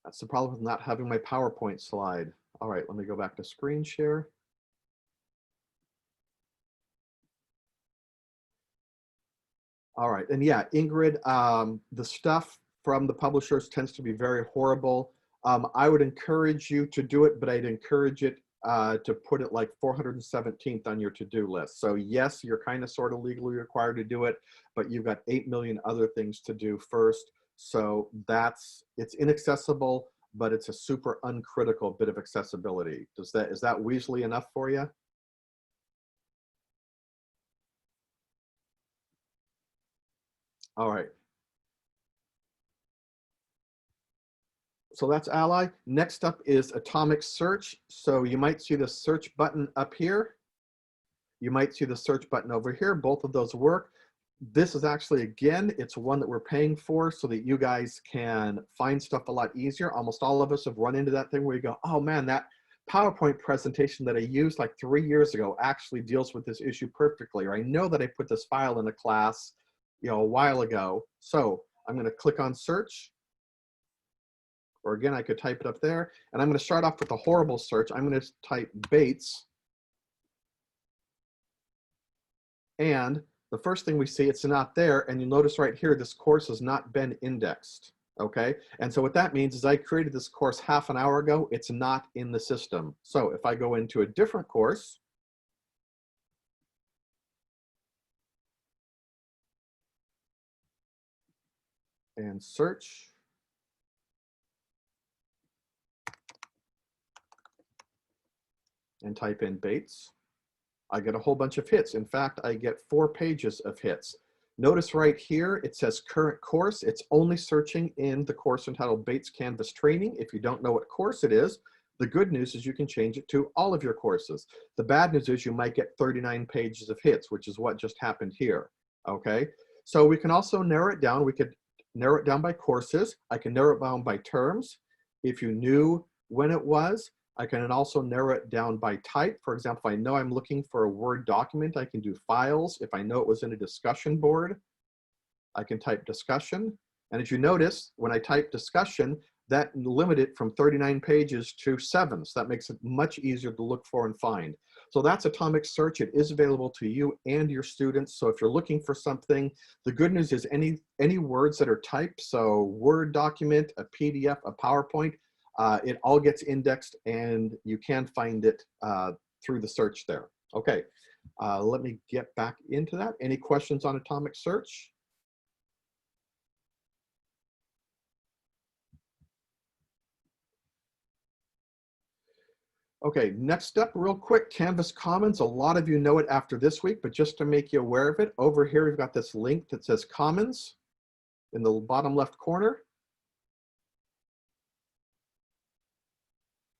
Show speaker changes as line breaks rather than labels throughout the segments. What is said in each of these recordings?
That's the problem with not having my PowerPoint slide. All right, let me go back to screen share. All right, and yeah, Ingrid, the stuff from the publishers tends to be very horrible. I would encourage you to do it, but I'd encourage it to put it like 417th on your to-do list. So yes, you're kind of sort of legally required to do it, but you've got 8 million other things to do first. So it's inaccessible, but it's a super uncritical bit of accessibility. Is that Weasley enough for you? All right. So that's Ally. Next up is Atomic Search. So you might see the search button up here. You might see the search button over here. Both of those work. This is actually, again, it's one that we're paying for so that you guys can find stuff a lot easier. Almost all of us have run into that thing where you go, oh man, that PowerPoint presentation that I used like 3 years ago actually deals with this issue perfectly. Or I know that I put this file in a class, a while ago. So I'm going to click on search. Or again, I could type it up there. And I'm going to start off with a horrible search. I'm going to type Bates. And the first thing we see, it's not there. And you'll notice right here, this course has not been indexed. Okay. And so what that means is I created this course half an hour ago. It's not in the system. So if I go into a different course, and search, and type in Bates, I get a whole bunch of hits. In fact, I get 4 pages of hits. Notice right here, it says current course. It's only searching in the course entitled Bates Canvas Training. If you don't know what course it is, the good news is you can change it to all of your courses. The bad news is you might get 39 pages of hits, which is what just happened here, okay? So we can also narrow it down. We could narrow it down by courses. I can narrow it down by terms. If you knew when it was, I can also narrow it down by type. For example, if I know I'm looking for a Word document, I can do files. If I know it was in a discussion board, I can type discussion. And as you notice, when I type discussion, that limited it from 39 pages to 7. So that makes it much easier to look for and find. So that's Atomic Search. It is available to you and your students. So if you're looking for something, the good news is any words that are typed, so Word document, a PDF, a PowerPoint, it all gets indexed and you can find it through the search there. Okay, let me get back into that. Any questions on Atomic Search? Okay, next up real quick, Canvas Commons. A lot of you know it after this week, but just to make you aware of it, over here we've got this link that says Commons in the bottom left corner.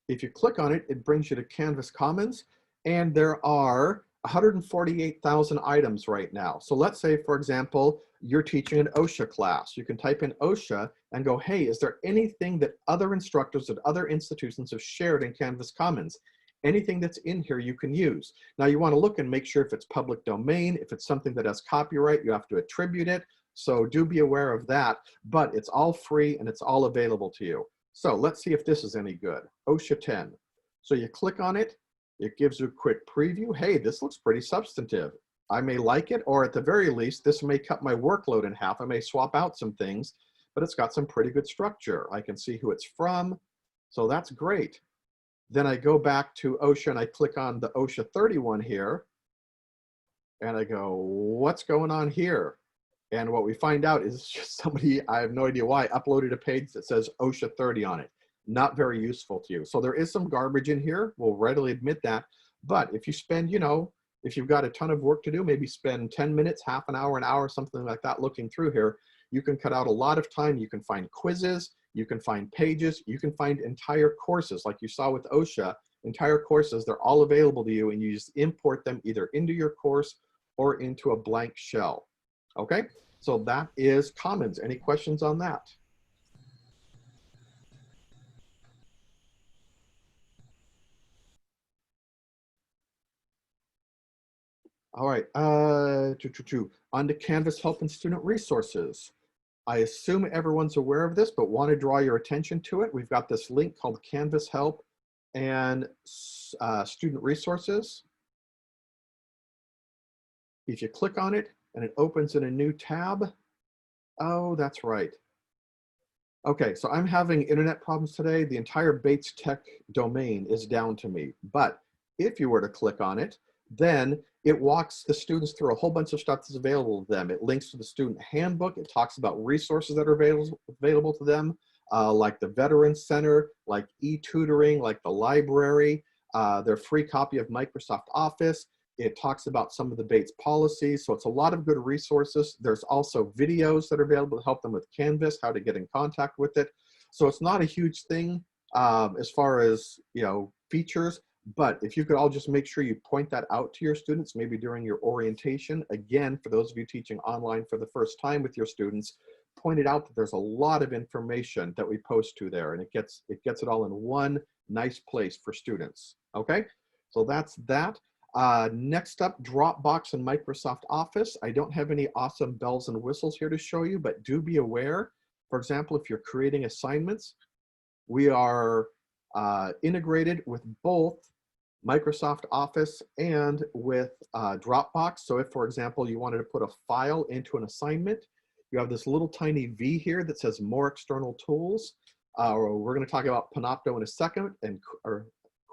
If you click on it, it brings you to Canvas Commons, and there are 148,000 items right now. So let's say, for example, you're teaching an OSHA class. You can type in OSHA and go, hey, is there anything that other instructors at other institutions have shared in Canvas Commons? Anything that's in here you can use. Now you want to look and make sure if it's public domain, if it's something that has copyright, you have to attribute it. So do be aware of that, but it's all free and it's all available to you. So let's see if this is any good. OSHA 10. So you click on it, it gives you a quick preview. Hey, this looks pretty substantive. I may like it, or at the very least, this may cut my workload in half. I may swap out some things, but it's got some pretty good structure. I can see who it's from, so that's great. Then I go back to OSHA and I click on the OSHA 31 here, and I go, what's going on here? And what we find out is just somebody, I have no idea why, uploaded a page that says OSHA 30 on it. Not very useful to you. So there is some garbage in here. We'll readily admit that. But if you spend, if you've got a ton of work to do, maybe spend 10 minutes, half an hour, something like that looking through here, you can cut out a lot of time. You can find quizzes, you can find pages, you can find entire courses like you saw with OSHA, entire courses, they're all available to you and you just import them either into your course or into a blank shell. Okay, so that is Commons. Any questions on that? All right, on to Canvas Help and Student Resources. I assume everyone's aware of this, but want to draw your attention to it. We've got this link called Canvas Help and Student Resources. If you click on it and it opens in a new tab, oh, that's right. Okay, so I'm having internet problems today. The entire Bates Tech domain is down to me. But if you were to click on it, then it walks the students through a whole bunch of stuff that's available to them. It links to the student handbook. It talks about resources that are available to them, like the Veterans Center, like e-tutoring, like the library, their free copy of Microsoft Office. It talks about some of the Bates policies, so it's a lot of good resources. There's also videos that are available to help them with Canvas, how to get in contact with it. So it's not a huge thing as far as, you know, features, but if you could all just make sure you point that out to your students, maybe during your orientation. Again, for those of you teaching online for the first time with your students, point it out that there's a lot of information that we post to there, and it gets it all in one nice place for students. Okay, so that's that. Next up, Dropbox and Microsoft Office. I don't have any awesome bells and whistles here to show you, but do be aware. For example, if you're creating assignments, we are integrated with both Microsoft Office and with Dropbox. So if, for example, you wanted to put a file into an assignment, you have this little tiny V here that says More External Tools. We're going to talk about Panopto in a second, or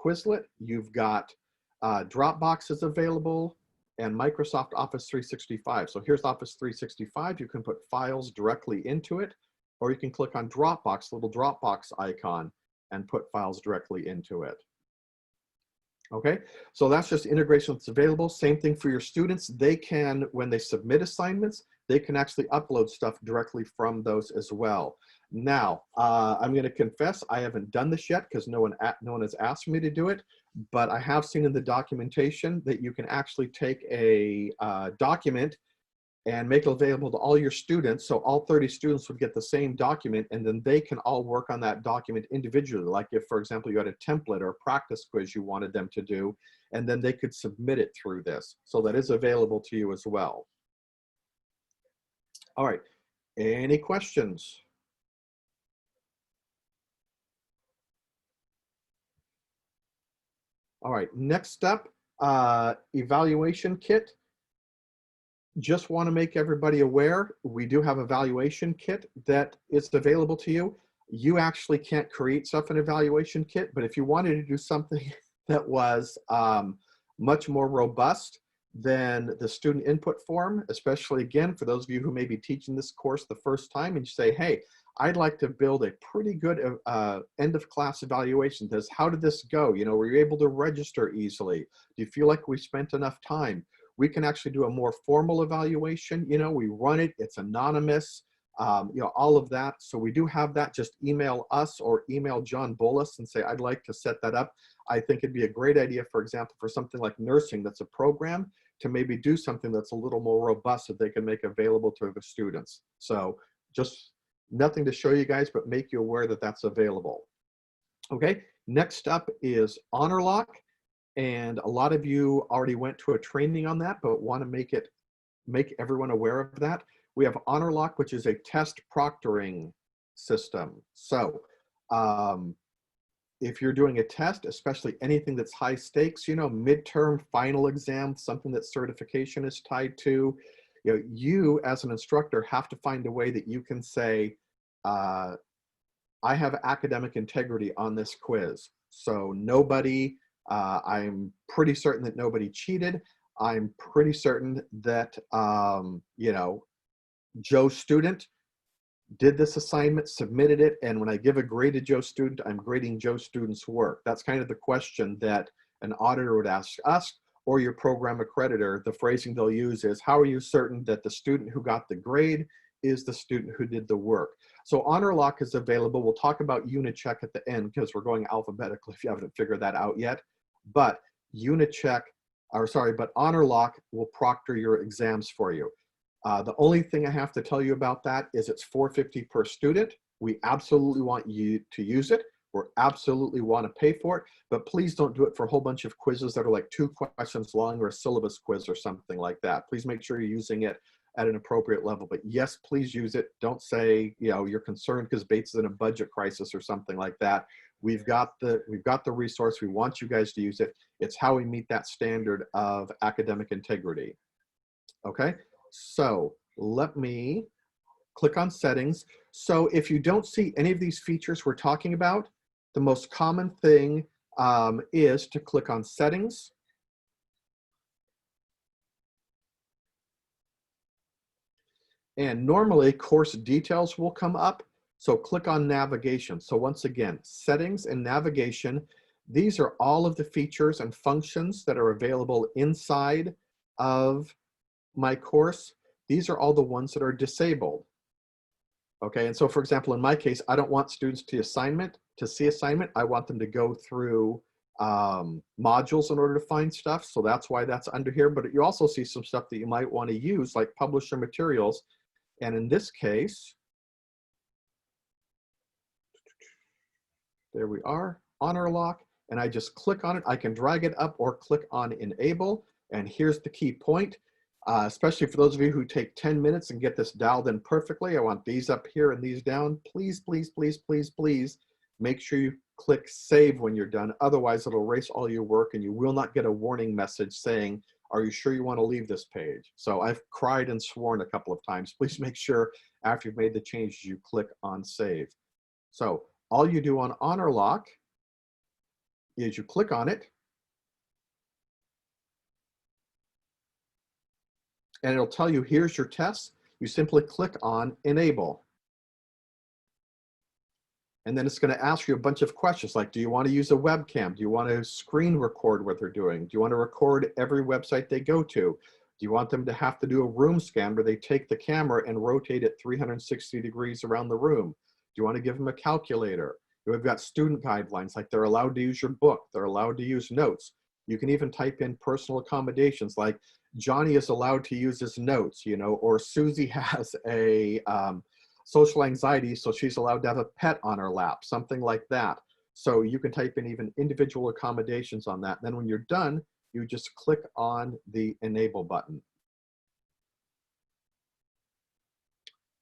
Quizlet. You've got Dropbox is available, and Microsoft Office 365. So here's Office 365. You can put files directly into it, or you can click on Dropbox, little Dropbox icon, and put files directly into it. Okay, so that's just integration that's available. Same thing for your students. They can, when they submit assignments, they can actually upload stuff directly from those as well. Now, I'm going to confess I haven't done this yet because no one has asked me to do it, but I have seen in the documentation that you can actually take a document and make it available to all your students. So all 30 students would get the same document, and then they can all work on that document individually. Like if, for example, you had a template or a practice quiz you wanted them to do, and then they could submit it through this. So that is available to you as well. All right, any questions? All right, next up, EvaluationKit. Just want to make everybody aware, we do have EvaluationKit that is available to you. You actually can't create stuff in EvaluationKit, but if you wanted to do something that was much more robust than the student input form, especially again, for those of you who may be teaching this course the first time and you say, hey, I'd like to build a pretty good end of class evaluation. How did this go? You know, were you able to register easily? Do you feel like we spent enough time? We can actually do a more formal evaluation. You know, we run it, it's anonymous, you know, all of that. So we do have that. Just email us or email John Bolus and say, I'd like to set that up. I think it'd be a great idea, for example, for something like nursing that's a program, to maybe do something that's a little more robust that they can make available to the students. So just nothing to show you guys, but make you aware that that's available. Okay, next up is Honorlock. And a lot of you already went to a training on that, but want to make everyone aware of that. We have Honorlock, which is a test proctoring system. So if you're doing a test, especially anything that's high stakes, you know, midterm, final exam, something that certification is tied to, you know, you as an instructor have to find a way that you can say, I have academic integrity on this quiz. So nobody, I'm pretty certain that nobody cheated. I'm pretty certain that, you know, Joe student did this assignment, submitted it, and when I give a grade to Joe student, I'm grading Joe student's work. That's kind of the question that an auditor would ask us, or your program accreditor. The phrasing they'll use is, how are you certain that the student who got the grade is the student who did the work? So Honorlock is available. We'll talk about Unicheck at the end because we're going alphabetically if you haven't figured that out yet. But Unicheck, or sorry, but Honorlock will proctor your exams for you. The only thing I have to tell you about that is it's $450 per student. We absolutely want you to use it. We absolutely want to pay for it, but please don't do it for a whole bunch of quizzes that are like 2 questions long or a syllabus quiz or something like that. Please make sure you're using it at an appropriate level. But yes, please use it. Don't say, you know, you're concerned because Bates is in a budget crisis or something like that. We've got the resource. We want you guys to use it. It's how we meet that standard of academic integrity. Okay, so let me click on settings. So if you don't see any of these features we're talking about, the most common thing is to click on settings. And normally course details will come up. So click on navigation. So once again, settings and navigation, these are all of the features and functions that are available inside of my course. These are all the ones that are disabled. Okay, and so for example, in my case, I don't want students to see assignment. I want them to go through modules in order to find stuff. So that's why that's under here. But you also see some stuff that you might want to use, like publisher materials. And in this case, there we are, Honorlock, and I just click on it. I can drag it up or click on enable. And here's the key point, especially for those of you who take 10 minutes and get this dialed in perfectly. I want these up here and these down. Please, please, please, please, please make sure you click save when you're done. Otherwise, it'll erase all your work and you will not get a warning message saying, are you sure you want to leave this page? So I've cried and sworn a couple of times. Please make sure after you've made the changes, you click on save. So all you do on Honorlock is you click on it, and it'll tell you, here's your test. You simply click on enable. And then it's going to ask you a bunch of questions like, do you want to use a webcam? Do you want to screen record what they're doing? Do you want to record every website they go to? Do you want them to have to do a room scan where they take the camera and rotate it 360 degrees around the room? Do you want to give them a calculator? We've got student guidelines, like they're allowed to use your book. They're allowed to use notes. You can even type in personal accommodations, like Johnny is allowed to use his notes, you know, or Susie has a social anxiety, so she's allowed to have a pet on her lap, something like that. So you can type in even individual accommodations on that. Then when you're done, you just click on the enable button.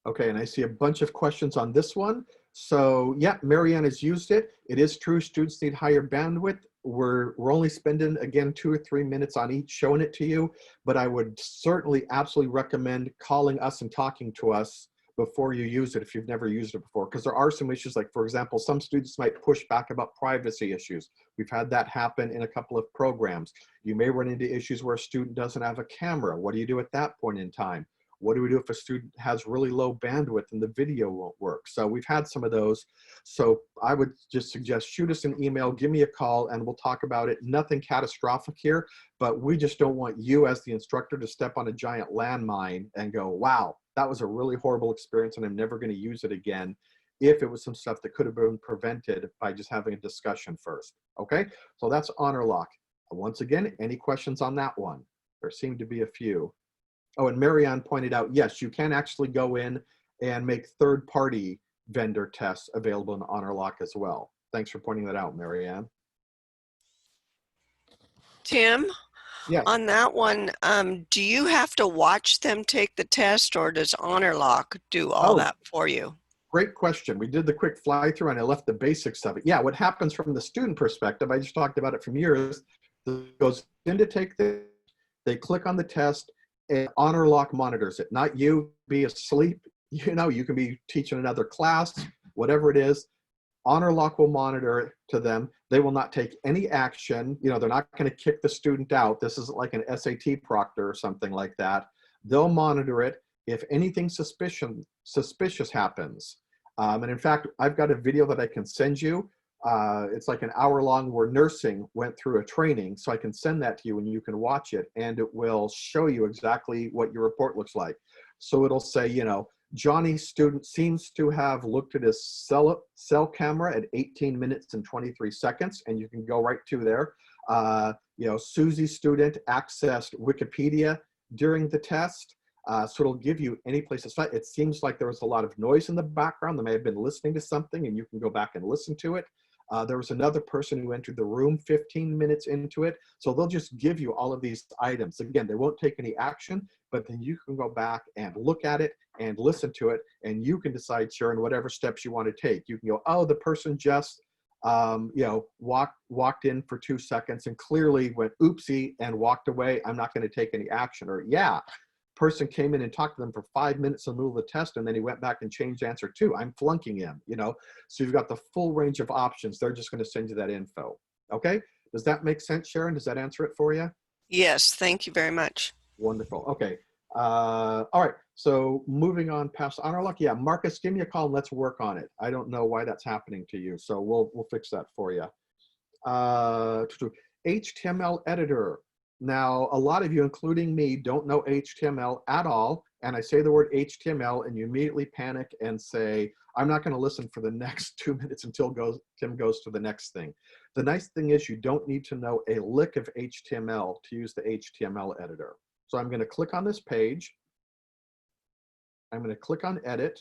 Okay, and I see a bunch of questions on this one. So yeah, Marianne has used it. It is true, students need higher bandwidth. We're only spending, again, 2 or 3 minutes on each showing it to you, but I would certainly absolutely recommend calling us and talking to us before you use it if you've never used it before, because there are some issues, like for example, some students might push back about privacy issues. We've had that happen in a couple of programs. You may run into issues where a student doesn't have a camera. What do you do at that point in time? What do we do if a student has really low bandwidth and the video won't work? So we've had some of those. So I would just suggest shoot us an email, give me a call, and we'll talk about it. Nothing catastrophic here, but we just don't want you as the instructor to step on a giant landmine and go, wow, that was a really horrible experience and I'm never going to use it again, if it was some stuff that could have been prevented by just having a discussion first. Okay, so that's Honorlock. Once again, any questions on that one? There seem to be a few. Oh, and Marianne pointed out, yes, you can actually go in and make third-party vendor tests available in Honorlock as well. Thanks for pointing that out, Marianne.
Tim,
yes.
On that one, do you have to watch them take the test, or does Honorlock do all that for you?
Great question. We did the quick fly through and I left the basics of it. Yeah, what happens from the student perspective, I just talked about it from yours, goes in to take they click on the test, and Honorlock monitors it. Not you be asleep, you know, you can be teaching another class, whatever it is. Honorlock will monitor it to them. They will not take any action. You know, they're not going to kick the student out. This isn't like an SAT proctor or something like that. They'll monitor it. If anything suspicious happens, and in fact, I've got a video that I can send you. It's like an hour long where nursing went through a training, so I can send that to you and you can watch it, and it will show you exactly what your report looks like. So it'll say, you know, Johnny's student seems to have looked at his cell camera at 18 minutes and 23 seconds, and you can go right to there. You know, Susie's student accessed Wikipedia during the test. So it'll give you any place to start. It seems like there was a lot of noise in the background. They may have been listening to something, and you can go back and listen to it. There was another person who entered the room 15 minutes into it. So they'll just give you all of these items. Again, they won't take any action, but then you can go back and look at it and listen to it, and you can decide, Sharon, whatever steps you want to take. You can go, oh, the person just walked in for 2 seconds and clearly went oopsie and walked away. I'm not going to take any action. Or yeah, person came in and talked to them for 5 minutes in the middle of the test, and then he went back and changed answer 2. I'm flunking him, So you've got the full range of options. They're just going to send you that info. Okay. Does that make sense, Sharon? Does that answer it for you?
Yes, thank you very much.
Wonderful. Okay. All right. So moving on past Honorlock. Yeah, Marcus, give me a call and let's work on it. I don't know why that's happening to you, so we'll fix that for you. HTML editor. Now, a lot of you, including me, don't know HTML at all. And I say the word HTML and you immediately panic and say, I'm not going to listen for the next 2 minutes until Tim goes to the next thing. The nice thing is you don't need to know a lick of HTML to use the HTML editor. So I'm going to click on this page. I'm going to click on edit.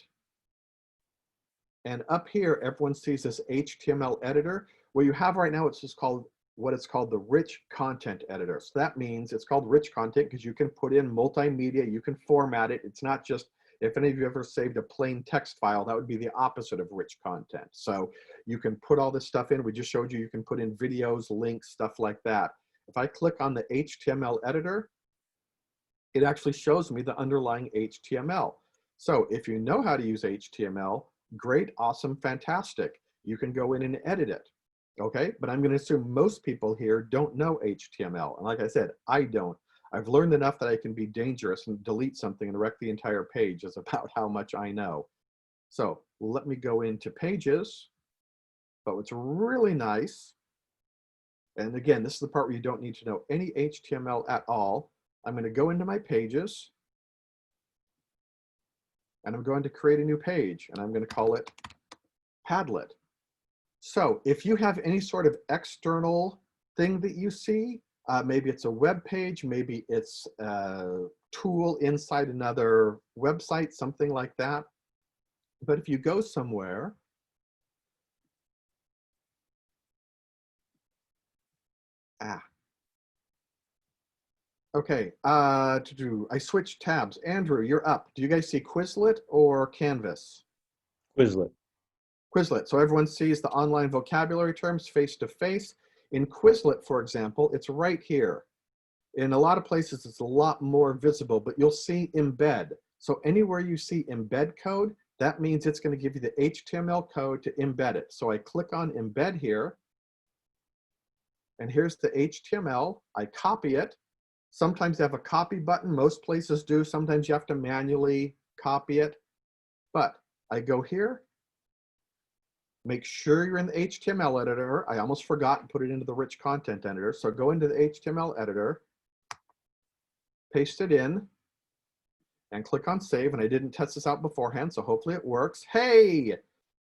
And up here, everyone sees this HTML editor. What you have right now, it's just called what it's called the rich content editor. So that means it's called rich content because you can put in multimedia, you can format it. It's not just, if any of you ever saved a plain text file, that would be the opposite of rich content. So you can put all this stuff in. We just showed you can put in videos, links, stuff like that. If I click on the HTML editor, it actually shows me the underlying HTML. So if you know how to use HTML, great, awesome, fantastic. You can go in and edit it. Okay, but I'm going to assume most people here don't know HTML. And like I said, I don't. I've learned enough that I can be dangerous and delete something and wreck the entire page is about how much I know. So let me go into pages. But what's really nice, and again, this is the part where you don't need to know any HTML at all. I'm going to go into my pages and I'm going to create a new page and I'm going to call it Padlet. So if you have any sort of external thing that you see, maybe it's a web page, maybe it's a tool inside another website, something like that. But if you go somewhere, okay, I switched tabs. Andrew, you're up. Do you guys see Quizlet or Canvas?
Quizlet.
Quizlet. So everyone sees the online vocabulary terms face-to-face. In Quizlet, for example, it's right here. In a lot of places, it's a lot more visible, but you'll see embed. So anywhere you see embed code, that means it's going to give you the HTML code to embed it. So I click on embed here, and here's the HTML. I copy it. Sometimes they have a copy button. Most places do. Sometimes you have to manually copy it. But I go here. Make sure you're in the HTML editor. I almost forgot and put it into the rich content editor. So go into the HTML editor, paste it in, and click on save. And I didn't test this out beforehand, so hopefully it works. Hey,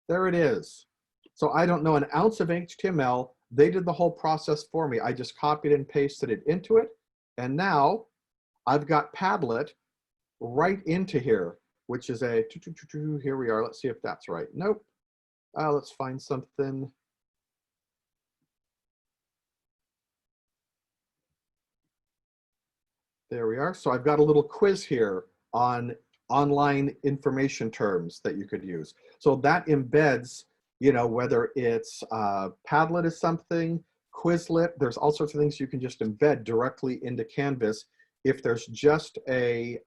there it is. So I don't know an ounce of HTML. They did the whole process for me. I just copied and pasted it into it. And now I've got Padlet right into here, which is a, here we are. Let's see if that's right. Nope. Let's find something. There we are. So I've got a little quiz here on online information terms that you could use. So that embeds, whether it's Padlet is something, Quizlet, there's all sorts of things you can just embed directly into Canvas if there's just a,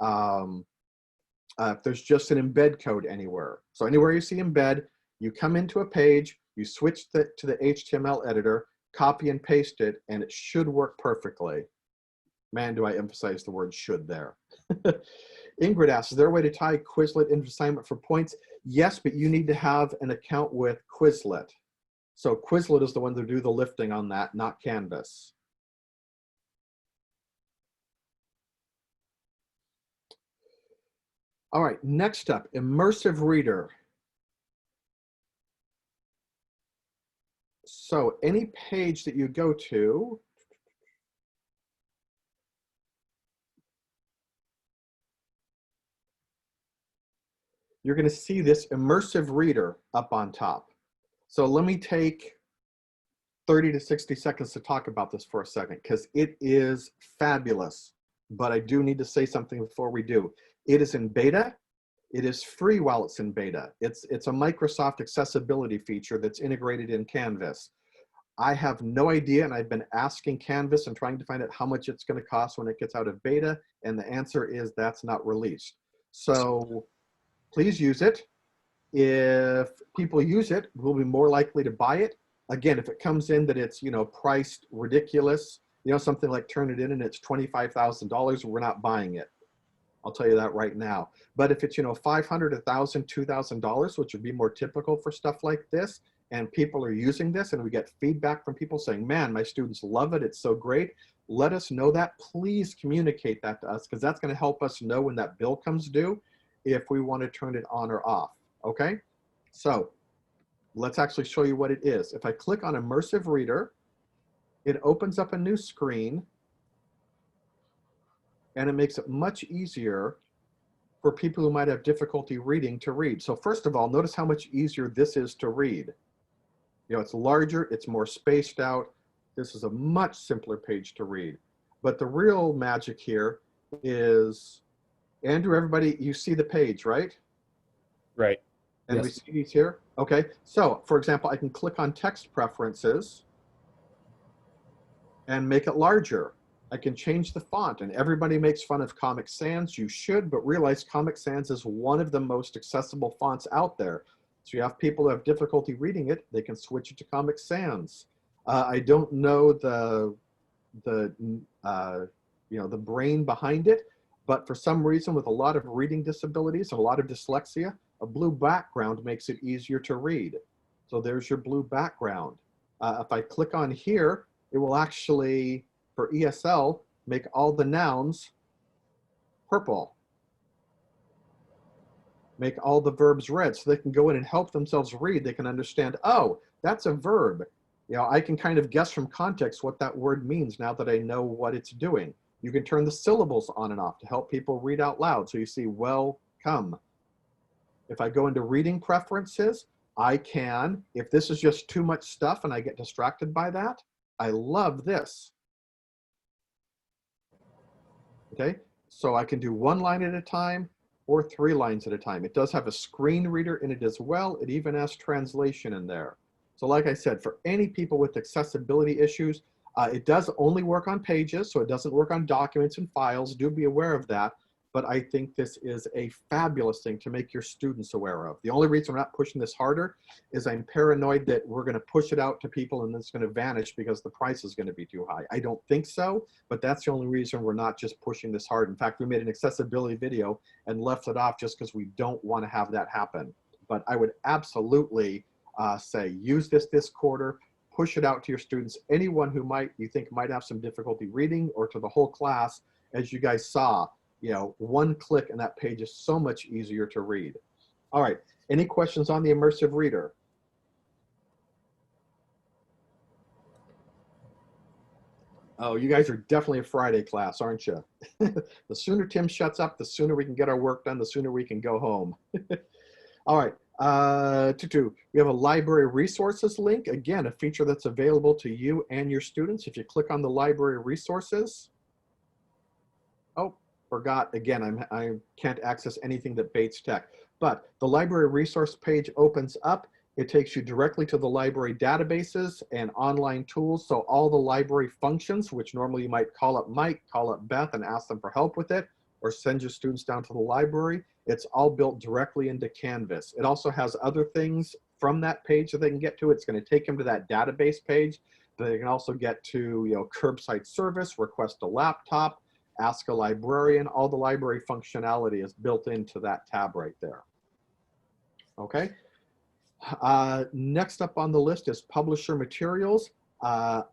if there's just an embed code anywhere. So anywhere you see embed, you come into a page, you switch to the HTML editor, copy and paste it, and it should work perfectly. Man, do I emphasize the word should there. Ingrid asks, is there a way to tie Quizlet into assignment for points? Yes, but you need to have an account with Quizlet. So Quizlet is the one to do the lifting on that, not Canvas. All right, next up, Immersive Reader. So any page that you go to, you're going to see this Immersive Reader up on top. So let me take 30 to 60 seconds to talk about this for a second because it is fabulous. But I do need to say something before we do. It is in beta. It is free while it's in beta. It's a Microsoft accessibility feature that's integrated in Canvas. I have no idea, and I've been asking Canvas and trying to find out how much it's going to cost when it gets out of beta, and the answer is that's not released. So please use it. If people use it, we'll be more likely to buy it. Again, if it comes in that it's, you know, priced ridiculous, you know, something like Turnitin and it's $25,000, we're not buying it. I'll tell you that right now. But if it's, you know, $500, $1,000, $2,000, which would be more typical for stuff like this, and people are using this and we get feedback from people saying, man, my students love it, it's so great, let us know that. Please communicate that to us because that's going to help us know when that bill comes due if we want to turn it on or off. Okay, so let's actually show you what it is. If I click on Immersive Reader, it opens up a new screen and it makes it much easier for people who might have difficulty reading to read. So first of all, notice how much easier this is to read. You know, it's larger, it's more spaced out. This is a much simpler page to read. But the real magic here is, Andrew, everybody, you see the page, right?
Right.
And
Yes.
we see these here. Okay, so for example, I can click on text preferences and make it larger. I can change the font, and everybody makes fun of Comic Sans. You should, but realize Comic Sans is one of the most accessible fonts out there. So you have people who have difficulty reading it, they can switch it to Comic Sans. I don't know the you know, the brain behind it, but for some reason with a lot of reading disabilities and a lot of dyslexia, a blue background makes it easier to read. So there's your blue background. If I click on here, it will actually, for ESL, make all the nouns purple. Make all the verbs red so they can go in and help themselves read. They can understand, oh, that's a verb. You know, I can kind of guess from context what that word means now that I know what it's doing. You can turn the syllables on and off to help people read out loud. So you see, welcome. If I go into reading preferences, I can, if this is just too much stuff and I get distracted by that, I love this. Okay, so I can do one line at a time or 3 lines at a time. It does have a screen reader in it as well. It even has translation in there. So like I said, for any people with accessibility issues, it does only work on pages, so it doesn't work on documents and files. Do be aware of that. But I think this is a fabulous thing to make your students aware of. The only reason we're not pushing this harder is I'm paranoid that we're going to push it out to people and it's going to vanish because the price is going to be too high. I don't think so, but that's the only reason we're not just pushing this hard. In fact, we made an accessibility video and left it off just because we don't want to have that happen. But I would absolutely say use this quarter, push it out to your students, anyone who you think might have some difficulty reading, or to the whole class. As you guys saw, you know, one click and that page is so much easier to read. All right, any questions on the Immersive Reader? Oh, you guys are definitely a Friday class, aren't you? The sooner Tim shuts up, the sooner we can get our work done, the sooner we can go home. All right, we have a library resources link. Again, a feature that's available to you and your students. If you click on the library resources, oh, forgot again, I can't access anything that Bates Tech, but the library resource page opens up. It takes you directly to the library databases and online tools. So all the library functions, which normally you might call up Mike, call up Beth and ask them for help with it, or send your students down to the library, it's all built directly into Canvas. It also has other things from that page that they can get to. It's going to take them to that database page, but they can also get to, you know, curbside service, request a laptop, ask a librarian. All the library functionality is built into that tab right there. Okay. Next up on the list is publisher materials.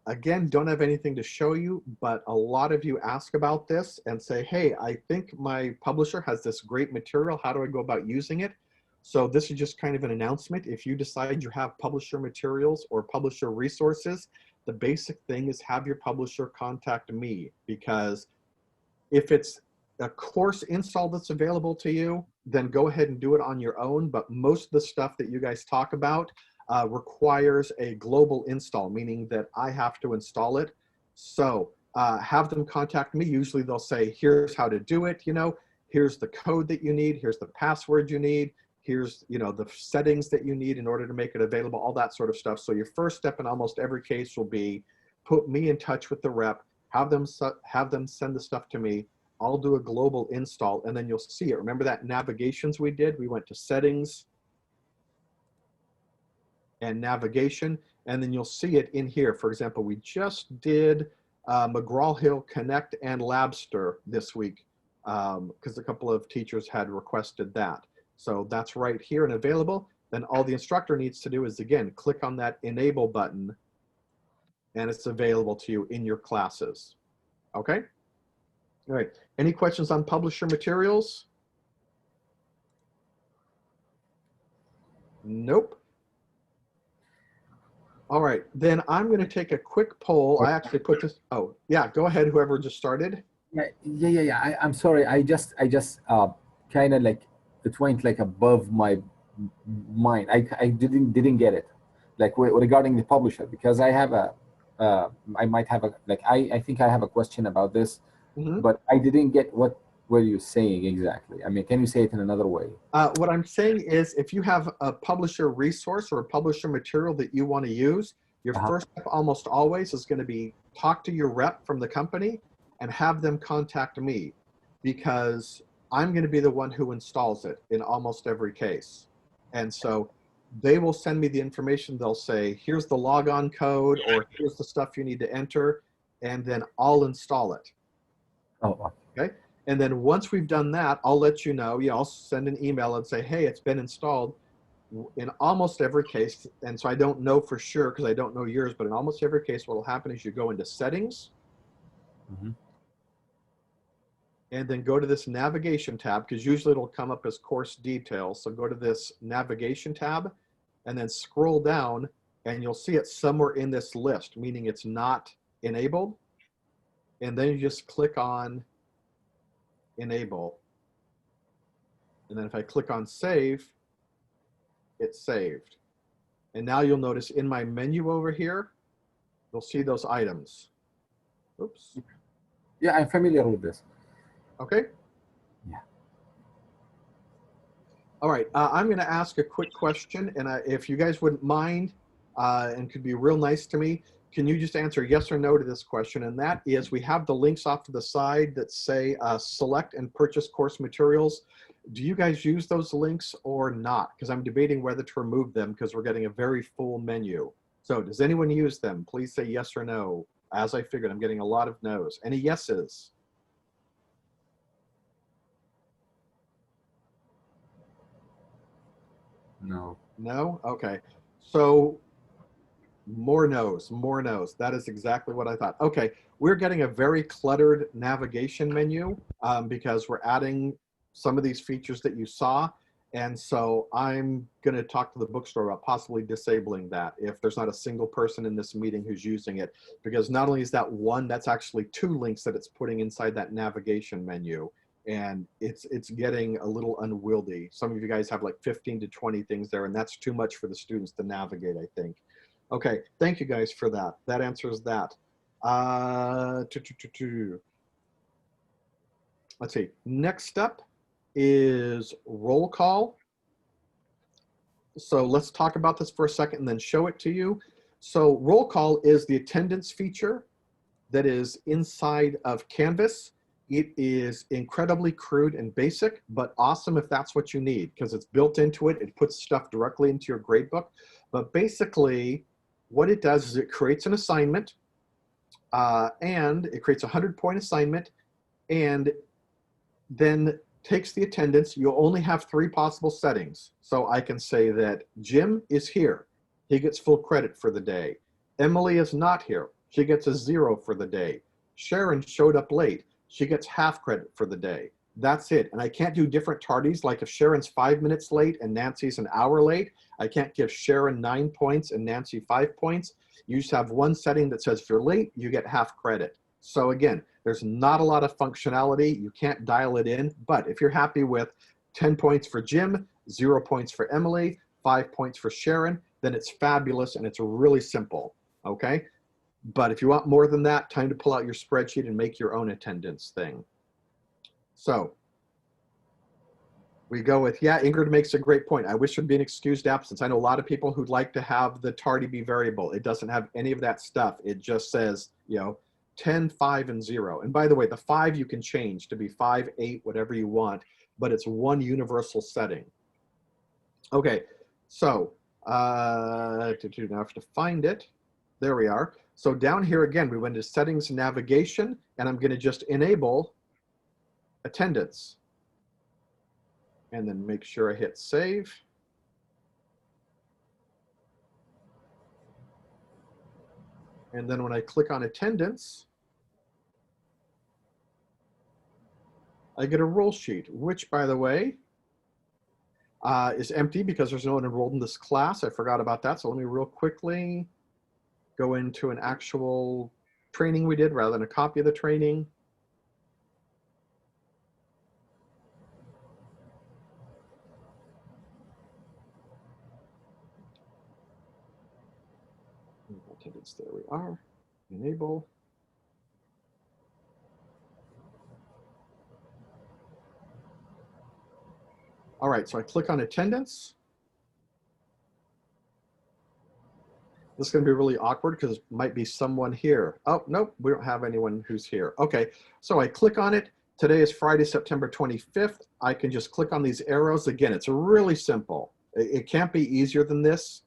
Again, don't have anything to show you, but a lot of you ask about this and say, hey, I think my publisher has this great material. How do I go about using it? So this is just kind of an announcement. If you decide you have publisher materials or publisher resources, the basic thing is have your publisher contact me, because if it's a course install that's available to you, then go ahead and do it on your own. But most of the stuff that you guys talk about, requires a global install, meaning that I have to install it. So have them contact me. Usually they'll say, here's how to do it, you know, here's the code that you need, here's the password you need, here's, you know, the settings that you need in order to make it available, all that sort of stuff. So your first step in almost every case will be put me in touch with the rep, have them send the stuff to me. I'll do a global install and then you'll see it. Remember that navigations we did? We went to settings and navigation, and then you'll see it in here. For example, we just did McGraw-Hill Connect and Labster this week because a couple of teachers had requested that. So that's right here and available. Then all the instructor needs to do is, again, click on that enable button and it's available to you in your classes. Okay? All right. Any questions on publisher materials? Nope. All right, then I'm going to take a quick poll. I actually put this. Oh, yeah, go ahead. Whoever just started.
Yeah. I'm sorry. I just kind of like it went like above my mind. I didn't get it, like regarding the publisher, because I have a I might have a like I think I have a question about this, but I didn't get what were you saying exactly. I mean, can you say it in another way?
What I'm saying is, if you have a publisher resource or a publisher material that you want to use, your first step almost always is going to be talk to your rep from the company and have them contact me, because I'm going to be the one who installs it in almost every case. And so they will send me the information. They'll say, here's the logon code, or here's the stuff you need to enter, and then I'll install it.
Oh,
okay. And then once we've done that, I'll let you know. Yeah, I'll send an email and say, hey, it's been installed in almost every case. And so I don't know for sure because I don't know yours, but in almost every case, what will happen is you go into settings and then go to this navigation tab, because usually it'll come up as course details. So go to this navigation tab and then scroll down and you'll see it somewhere in this list, meaning it's not enabled. And then you just click on enable. And then if I click on save, it's saved. And now you'll notice in my menu over here, you'll see those items. Oops.
Yeah, I'm familiar with this.
Okay.
Yeah.
All right. I'm going to ask a quick question. And if you guys wouldn't mind and could be real nice to me, can you just answer yes or no to this question? And that is, we have the links off to the side that say select and purchase course materials. Do you guys use those links or not? Because I'm debating whether to remove them because we're getting a very full menu. So does anyone use them? Please say yes or no. As I figured, I'm getting a lot of no's. Any yeses?
No.
No? Okay. So more no's, more no's. That is exactly what I thought. Okay, we're getting a very cluttered navigation menu because we're adding some of these features that you saw. And so I'm going to talk to the bookstore about possibly disabling that if there's not a single person in this meeting who's using it. Because not only is that one, that's actually two links that it's putting inside that navigation menu. And it's getting a little unwieldy. Some of you guys have like 15 to 20 things there, and that's too much for the students to navigate, I think. Okay, thank you guys for that. That answers that. Let's see, next step is roll call. So let's talk about this for a second and then show it to you. So roll call is the attendance feature that is inside of Canvas. It is incredibly crude and basic, but awesome if that's what you need, because it's built into it. It puts stuff directly into your gradebook. But basically, what it does is it creates an assignment, and it creates a 100-point assignment, and then takes the attendance. You'll only have 3 possible settings. So I can say that Jim is here. He gets full credit for the day. Emily is not here. She gets a 0 for the day. Sharon showed up late. She gets half credit for the day. That's it. And I can't do different tardies. Like if Sharon's 5 minutes late and Nancy's an hour late, I can't give Sharon 9 points and Nancy 5 points. You just have one setting that says if you're late, you get half credit. So again, there's not a lot of functionality. You can't dial it in. But if you're happy with 10 points for Jim, 0 points for Emily, 5 points for Sharon, then it's fabulous and it's really simple, okay? But if you want more than that, time to pull out your spreadsheet and make your own attendance thing. So we go with, yeah, Ingrid makes a great point. I wish there'd be an excused absence. I know a lot of people who'd like to have the tardy be variable. It doesn't have any of that stuff. It just says, you know, 10, 5, and 0. And by the way, the 5 you can change to be 5, 8, whatever you want, but it's one universal setting. Okay, so now I have to find it. There we are. So down here again, we went to settings, navigation, and I'm going to just enable attendance. And then make sure I hit save. And then when I click on attendance, I get a roll sheet, which, by the way, is empty because there's no one enrolled in this class. I forgot about that. So let me real quickly go into an actual training we did rather than a copy of the training. Attendance, there we are. Enable. All right, so I click on attendance. This is going to be really awkward because there might be someone here. Oh, nope, we don't have anyone who's here. Okay, so I click on it. Today is Friday, September 25th. I can just click on these arrows. Again, it's really simple. It can't be easier than this.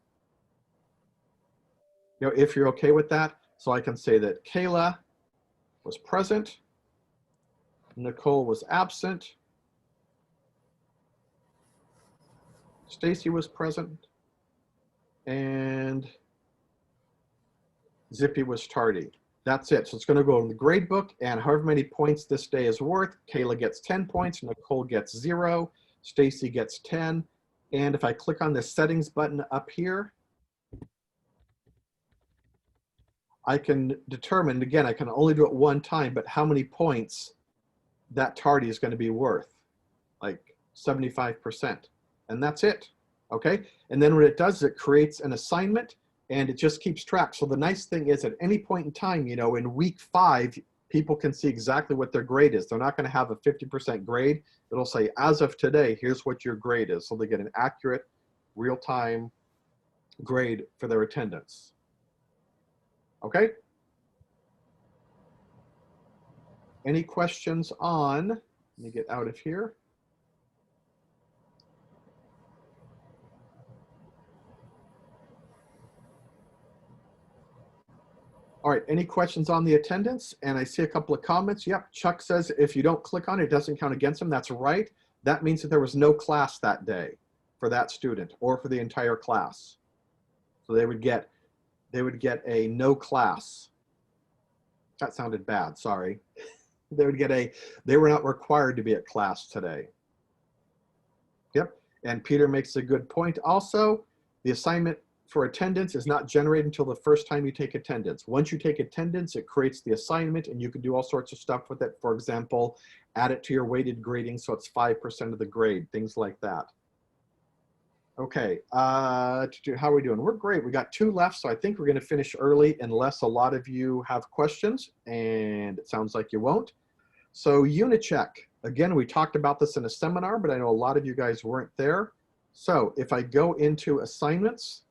You know, if you're okay with that. So I can say that Kayla was present, Nicole was absent, Stacy was present, and Zippy was tardy. That's it. So it's going to go in the grade book, and however many points this day is worth, Kayla gets 10 points, Nicole gets 0, Stacy gets 10. And if I click on the settings button up here, I can determine, again, I can only do it one time, but how many points that tardy is going to be worth, like 75%. And that's it, okay? And then what it does is it creates an assignment and it just keeps track. So the nice thing is at any point in time, you know, in week 5, people can see exactly what their grade is. They're not going to have a 50% grade. It'll say, as of today, here's what your grade is. So they get an accurate, real-time grade for their attendance. Okay? Any questions on, let me get out of here. All right, any questions on the attendance? And I see a couple of comments. Yep, Chuck says if you don't click on it, it doesn't count against them. That's right. That means that there was no class that day for that student or for the entire class. So they would get a no class. That sounded bad, sorry. They were not required to be at class today. Yep, and Peter makes a good point. Also, the assignment for attendance is not generated until the first time you take attendance. Once you take attendance, it creates the assignment and you can do all sorts of stuff with it. For example, add it to your weighted grading so it's 5% of the grade, things like that. Okay, how are we doing? We're great. We got 2 left, so I think we're going to finish early unless a lot of you have questions, and it sounds like you won't. So Unicheck, again, we talked about this in a seminar, but I know a lot of you guys weren't there. So if I go into assignments,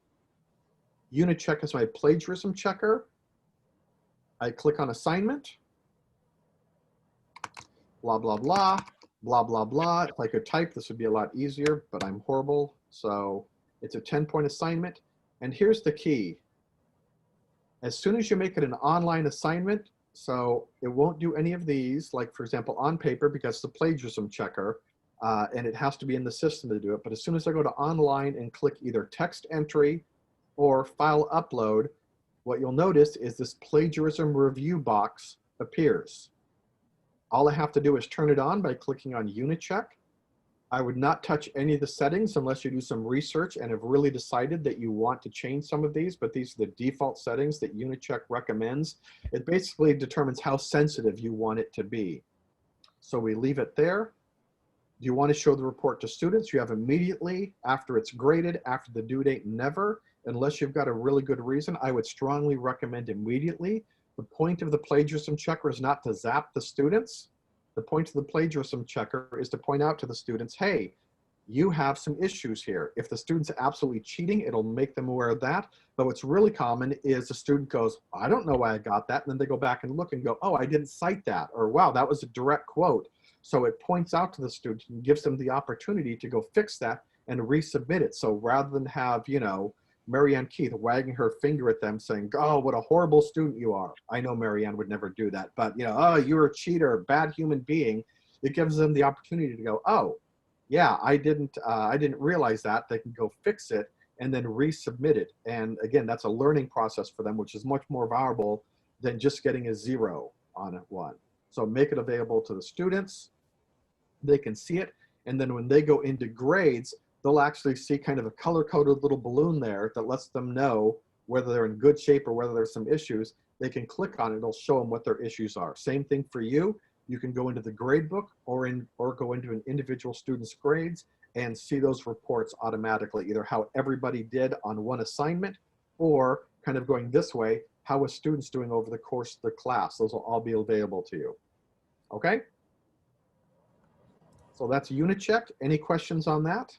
Unicheck is my plagiarism checker. I click on assignment, blah, blah, blah, blah, blah, blah. If I could type, this would be a lot easier, but I'm horrible. So it's a 10-point assignment. And here's the key. As soon as you make it an online assignment, so it won't do any of these, like for example, on paper, because it's a plagiarism checker, and it has to be in the system to do it. But as soon as I go to online and click either text entry or file upload, what you'll notice is this plagiarism review box appears. All I have to do is turn it on by clicking on Unicheck. I would not touch any of the settings unless you do some research and have really decided that you want to change some of these, but these are the default settings that Unicheck recommends. It basically determines how sensitive you want it to be. So we leave it there. Do you want to show the report to students? You have immediately, after it's graded, after the due date, never, unless you've got a really good reason. I would strongly recommend immediately. The point of the plagiarism checker is not to zap the students. The point of the plagiarism checker is to point out to the students, hey, you have some issues here. If the student's absolutely cheating, it'll make them aware of that. But what's really common is the student goes, I don't know why I got that. And then they go back and look and go, oh, I didn't cite that. Or wow, that was a direct quote. So it points out to the student and gives them the opportunity to go fix that and resubmit it. So rather than have, you know, Marianne Keith wagging her finger at them saying, oh, what a horrible student you are. I know Marianne would never do that, but you know, oh, you're a cheater, bad human being. It gives them the opportunity to go, oh, yeah, I didn't realize that. They can go fix it and then resubmit it. And again, that's a learning process for them, which is much more valuable than just getting a 0 on one. So make it available to the students. They can see it. And then when they go into grades, they'll actually see kind of a color-coded little balloon there that lets them know whether they're in good shape or whether there's some issues. They can click on it. It'll show them what their issues are. Same thing for you. You can go into the grade book or go into an individual student's grades and see those reports automatically, either how everybody did on one assignment or kind of going this way, how a student's doing over the course of the class. Those will all be available to you. Okay? So that's Unicheck. Any questions on that?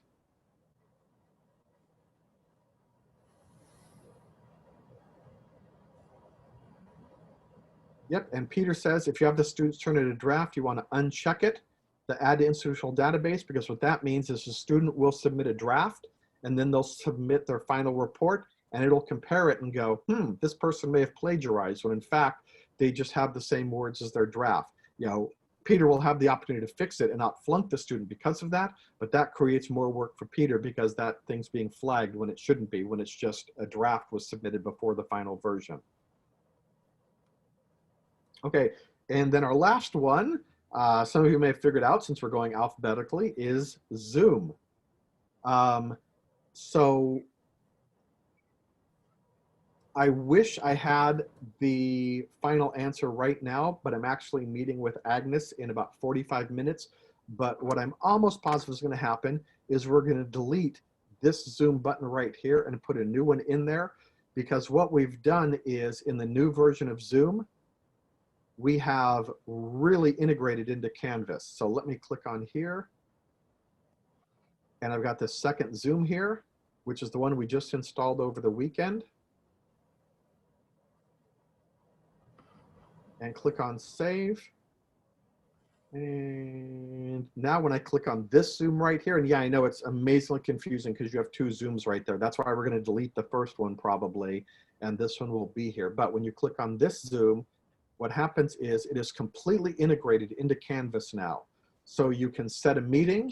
Yep, and Peter says if you have the students turn in a draft, you want to uncheck it, the add to institutional database, because what that means is the student will submit a draft and then they'll submit their final report and it'll compare it and go, this person may have plagiarized when in fact they just have the same words as their draft. You know, Peter will have the opportunity to fix it and not flunk the student because of that, but that creates more work for Peter because that thing's being flagged when it shouldn't be, when it's just a draft was submitted before the final version. Okay, and then our last one, some of you may have figured out since we're going alphabetically, is Zoom. So I wish I had the final answer right now, but I'm actually meeting with Agnes in about 45 minutes. But what I'm almost positive is going to happen is we're going to delete this Zoom button right here and put a new one in there, because what we've done is in the new version of Zoom, we have really integrated into Canvas. So let me click on here. And I've got this second Zoom here, which is the one we just installed over the weekend. And click on save. And now when I click on this Zoom right here, and yeah, I know it's amazingly confusing because you have two Zooms right there. That's why we're going to delete the first one probably, and this one will be here. But when you click on this Zoom, what happens is it is completely integrated into Canvas now. So you can set a meeting,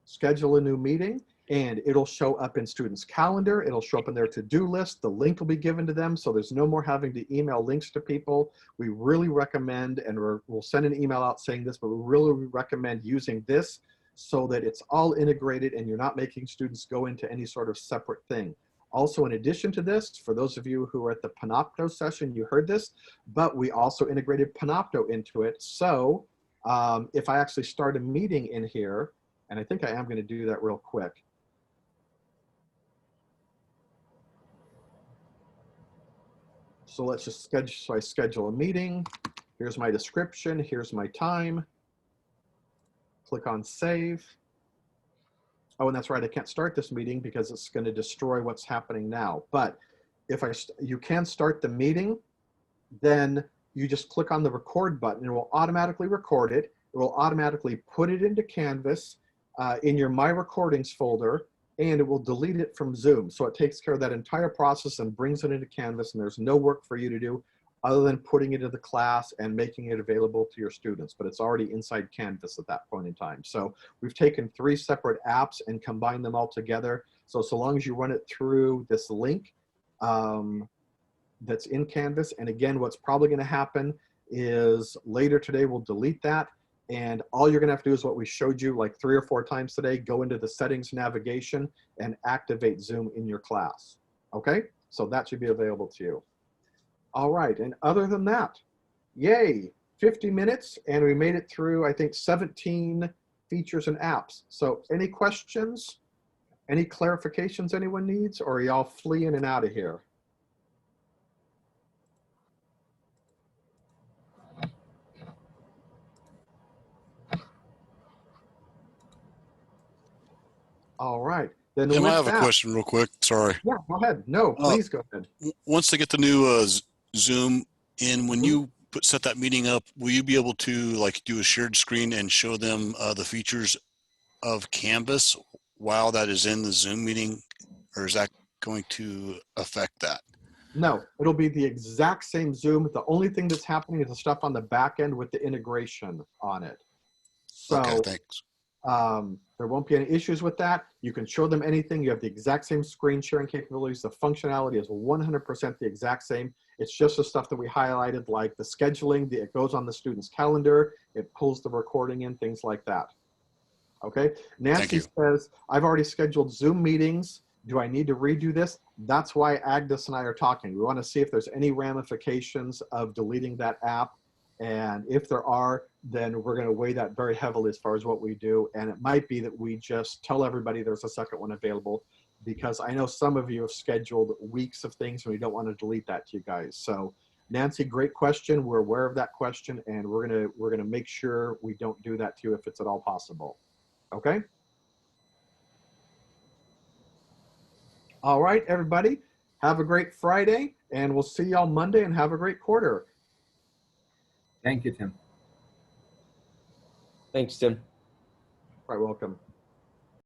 schedule a new meeting, and it'll show up in students' calendar. It'll show up in their to-do list. The link will be given to them. So there's no more having to email links to people. We really recommend, and we'll send an email out saying this, but we really recommend using this so that it's all integrated and you're not making students go into any sort of separate thing. Also, in addition to this, for those of you who are at the Panopto session, you heard this, but we also integrated Panopto into it. So if I actually start a meeting in here, and I think I am going to do that real quick. So let's just schedule, so I schedule a meeting. Here's my description, here's my time. Click on save. Oh, and that's right, I can't start this meeting because it's going to destroy what's happening now. But if you can start the meeting, then you just click on the record button. It will automatically record it. It will automatically put it into Canvas in your My Recordings folder, and it will delete it from Zoom. So it takes care of that entire process and brings it into Canvas, and there's no work for you to do other than putting it into the class and making it available to your students, but it's already inside Canvas at that point in time. So we've taken 3 separate apps and combined them all together. So long as you run it through this link that's in Canvas, and again, what's probably gonna happen is later today we'll delete that, and all you're gonna have to do is what we showed you like 3 or 4 times today, go into the settings navigation and activate Zoom in your class, okay? So that should be available to you. All right, and other than that, yay, 50 minutes, and we made it through, I think, 17 features and apps. So any questions, any clarifications anyone needs, or are y'all fleeing and out of here? All right. Then
Tim, I
with
have a
that,
question real quick. Sorry.
yeah, go ahead. No, please go ahead.
Once they get the new Zoom in, when
Mhm.
you set that meeting up, will you be able to like do a shared screen and show them the features of Canvas while that is in the Zoom meeting, or is that going to affect that?
No, it'll be the exact same Zoom. The only thing that's happening is the stuff on the back end with the integration on it.
Okay,
So
thanks.
there won't be any issues with that. You can show them anything. You have the exact same screen sharing capabilities. The functionality is 100% the exact same. It's just the stuff that we highlighted, like the scheduling, it goes on the student's calendar, it pulls the recording in, things like that. Okay, Nancy says, I've already scheduled Zoom meetings. Do I need to redo this? That's why Agnes and I are talking. We want to see if there's any ramifications of deleting that app. And if there are, then we're going to weigh that very heavily as far as what we do. And it might be that we just tell everybody there's a second one available, because I know some of you have scheduled weeks of things and we don't want to delete that to you guys. So Nancy, great question. We're aware of that question, and we're gonna make sure we don't do that to you if it's at all possible. Okay. All right, everybody. Have a great Friday, and we'll see y'all Monday, and have a great quarter.
Thank you, Tim.
Thanks, Tim.
Quite welcome.